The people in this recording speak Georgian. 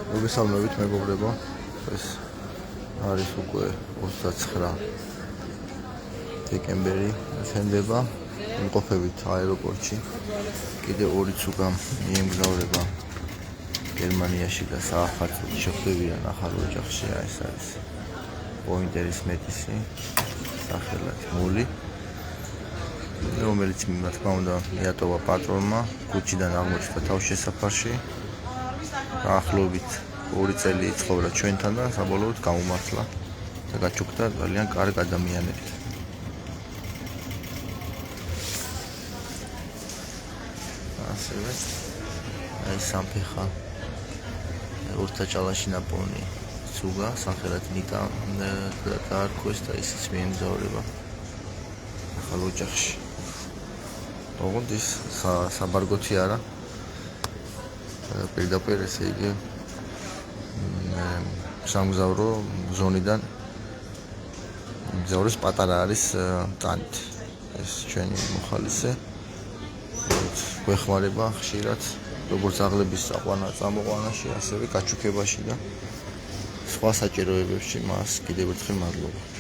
მოგესალმებით მეგობრებო, ეს არის უკვე 29 დეკემბერი შენდება, იმყოფებით აეროპორტში, კიდევ 2 ცუგა მიემგზავრება გერმანიაში და საახალწლოდ შეხვდებიან ახალ ოჯახში, ეს არის პოინტერის მეტისი, სახელად მული, რომელიც რა თქმა უნდა მიატოვა პატრონმა, ქუჩიდან აღმოჩნდა თავშესაფარში. Ახლობით 2 წელი იცხოვრა ჩვენთან და საბოლოოდ გამომართლა და გაჩუქდა ძალიან კარგ ადამიანად. ასევე აი სამფეხა ორთაჭალაში ნაპოვნი ცუგა, სახელად ნიკა დაარქვეს და ისიც მიემგზავრება ახალ ოჯახში. ოღონდ ის საბარგოთი არა. პირდაპირ ესე იგი სამგზავრო ზონიდან მგზავრის პატარა არის ტანით. ეს ჩვენი მოხალისე გვეხმარება ხშირად როგორც აღლების წამოყვანაში, ასევე გაჩუქებაში და სხვა საჭიროებებში. მას კიდევ ერთხელ მადლობა.